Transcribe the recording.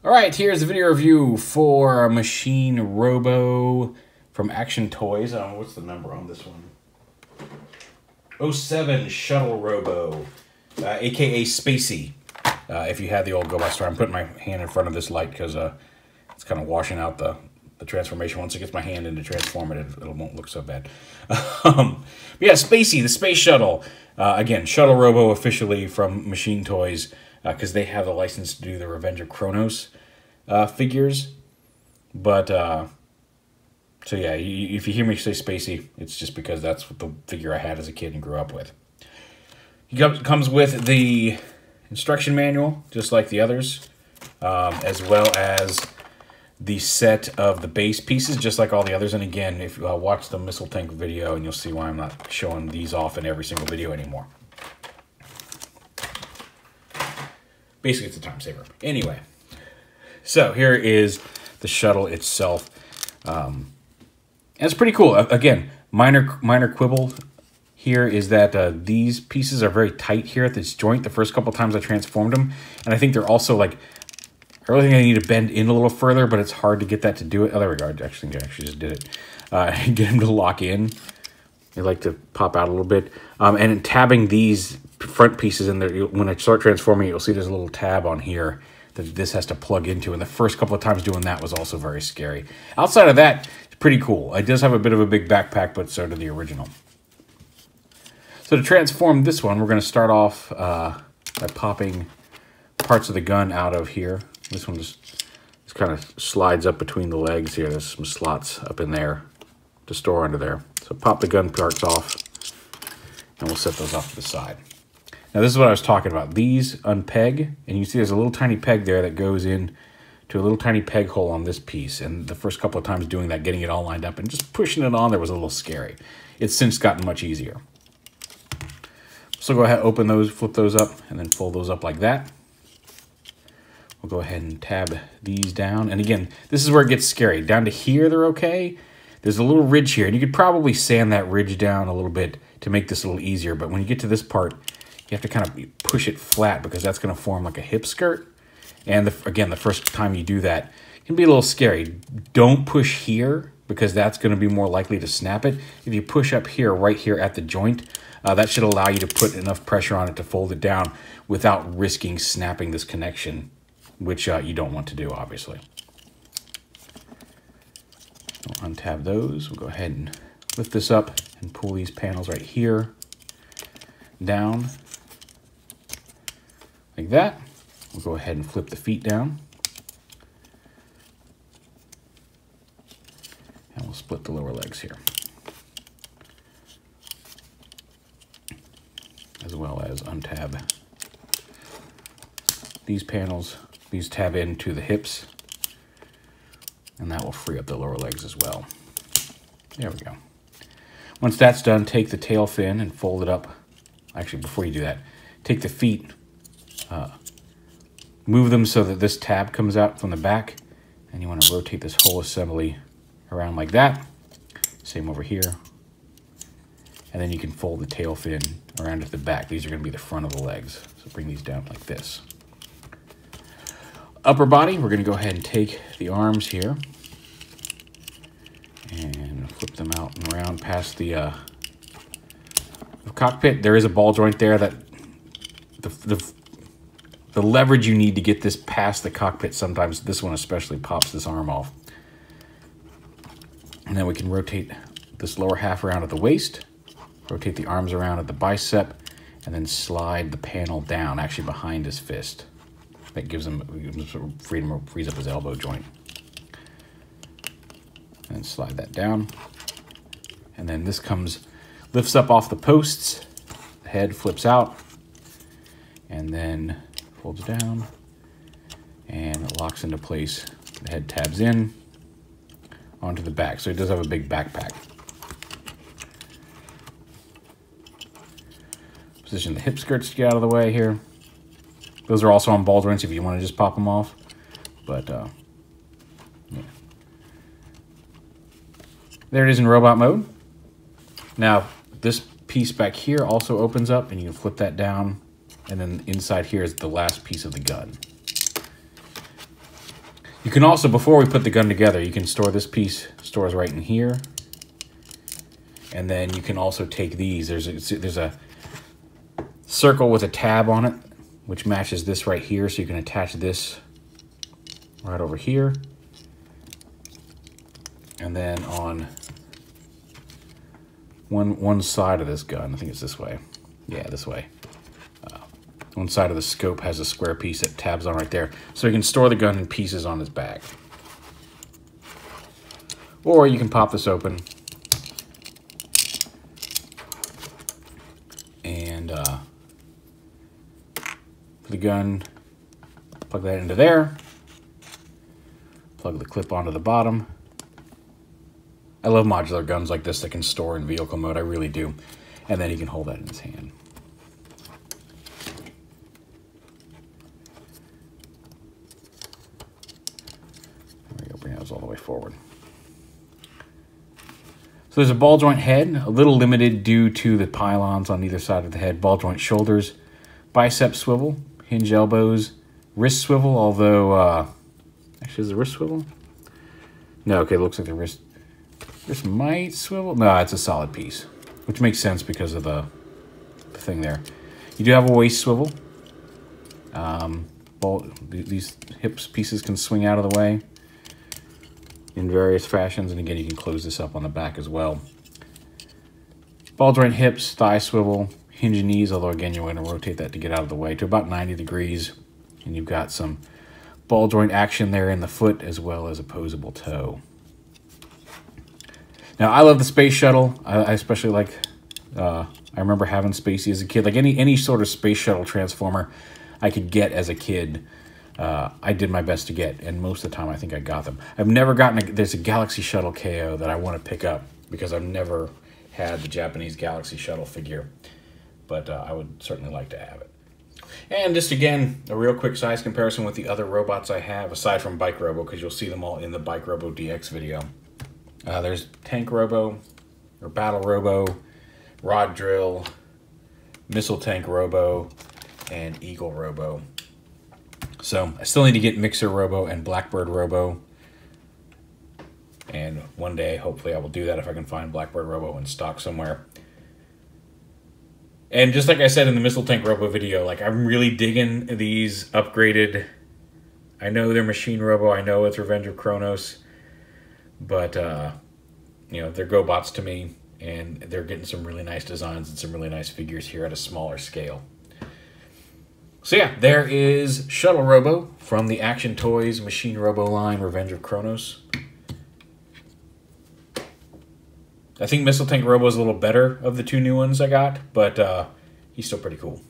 Alright, here's the video review for Machine Robo from Action Toys. What's the number on this one? 07 Shuttle Robo, aka spay-c. If you had the old Go-By Store, I'm putting my hand in front of this light because it's kind of washing out the transformation. Once it gets my hand into transform it won't look so bad. But yeah, spay-c, the space shuttle. Again, Shuttle Robo officially from Machine Toys because they have the license to do the Revenge of Kronos figures. But, so yeah, if you hear me say spay-c, it's just because that's what the figure I had as a kid and grew up with. It comes with the instruction manual, just like the others, as well as the set of the base pieces, just like all the others. And again, if you watch the missile tank video, and you'll see why I'm not showing these off in every single video anymore. Basically, it's a time saver. Anyway, so here is the shuttle itself. And it's pretty cool. Again, minor quibble here is that these pieces are very tight here at this joint the first couple times I transformed them. And I think they're also like, I really think I need to bend in a little further, but it's hard to get that to do it. Oh, there we go. I actually just did it. Get them to lock in. They like to pop out a little bit. And in tabbing these front pieces in there, when I start transforming, you'll see there's a little tab on here that this has to plug into. And the first couple of times doing that was also very scary. Outside of that, it's pretty cool. It does have a bit of a big backpack, but so did the original. So to transform this one, we're going to start off by popping parts of the gun out of here. This one just kind of slides up between the legs here. There's some slots up in there to store under there. So pop the gun parts off, and we'll set those off to the side. Now this is what I was talking about. These unpeg, and you see there's a little tiny peg there that goes in to a little tiny peg hole on this piece. And the first couple of times doing that, getting it all lined up and just pushing it on there was a little scary. It's since gotten much easier. So go ahead, open those, flip those up, and then fold those up like that. We'll go ahead and tab these down. And again, this is where it gets scary. Down to here, they're okay. There's a little ridge here, and you could probably sand that ridge down a little bit to make this a little easier. But when you get to this part, you have to kind of push it flat because that's going to form like a hip skirt. And again, the first time you do that, it can be a little scary. Don't push here because that's going to be more likely to snap it. If you push up here, right here at the joint, that should allow you to put enough pressure on it to fold it down without risking snapping this connection, which you don't want to do, obviously. We'll untab those. We'll go ahead and lift this up and pull these panels right here down like that. We'll go ahead and flip the feet down. And we'll split the lower legs here, as well as untab these panels. These tab into the hips, and that will free up the lower legs as well. There we go. Once that's done, take the tail fin and fold it up. Actually, before you do that, take the feet, move them so that this tab comes out from the back, and you want to rotate this whole assembly around like that. Same over here. And then you can fold the tail fin around to the back. These are going to be the front of the legs. So bring these down like this. Upper body, we're going to go ahead and take the arms here and flip them out and around past the cockpit. There is a ball joint there that the leverage you need to get this past the cockpit, sometimes this one especially pops this arm off. And then we can rotate this lower half around at the waist, rotate the arms around at the bicep, and then slide the panel down, actually behind his fist. That gives him sort of freedom, frees up his elbow joint. And slide that down. And then this lifts up off the posts. The head flips out. And then folds down. And it locks into place. The head tabs in onto the back. So it does have a big backpack. Position the hip skirts to get out of the way here. Those are also on ball joints if you want to just pop them off. But, yeah. There it is in robot mode. Now, this piece back here also opens up, and you can flip that down. And then inside here is the last piece of the gun. You can also, before we put the gun together, you can store this piece, stores right in here. And then you can also take these. There's a circle with a tab on it, which matches this right here. So you can attach this right over here. And then on one side of this gun, I think it's this way. Yeah, this way. One side of the scope has a square piece that tabs on right there. So you can store the gun in pieces on his back. Or you can pop this open. And put the gun, plug that into there. Plug the clip onto the bottom. I love modular guns like this that can store in vehicle mode. I really do. And then he can hold that in his hand. All the way forward. So there's a ball joint head, a little limited due to the pylons on either side of the head. Ball joint shoulders, bicep swivel, hinge elbows, wrist swivel, although actually is the wrist swivel? No, okay, it looks like the wrist might swivel. No, it's a solid piece, which makes sense because of the thing there. You do have a waist swivel. These hips pieces can swing out of the way in various fashions, and again, you can close this up on the back as well. Ball joint hips, thigh swivel, hinge knees, although again, you're going to rotate that to get out of the way to about 90 degrees, and you've got some ball joint action there in the foot as well as opposable toe. Now, I love the Space Shuttle. I especially like, I remember having spay-c as a kid. Like any sort of Space Shuttle transformer I could get as a kid, I did my best to get, and most of the time I think I got them. I've never gotten there's a Galaxy Shuttle KO that I want to pick up because I've never had the Japanese Galaxy Shuttle figure, but I would certainly like to have it. And just again, a real quick size comparison with the other robots I have, aside from Bike Robo, because you'll see them all in the Bike Robo DX video. There's Tank Robo, or Battle Robo, Rod Drill, Missile Tank Robo, and Eagle Robo. So I still need to get Mixer Robo and Blackbird Robo. And one day, hopefully, I will do that if I can find Blackbird Robo in stock somewhere. And just like I said in the Missile Tank Robo video, like I'm really digging these upgraded. I know they're Machine Robo. I know it's Revenge of Kronos. But, you know, they're GoBots to me. And they're getting some really nice designs and some really nice figures here at a smaller scale. So yeah, there is Shuttle Robo from the Action Toys Machine Robo line, Revenge of Kronos. I think Missile Tank Robo is a little better of the two new ones I got, but he's still pretty cool.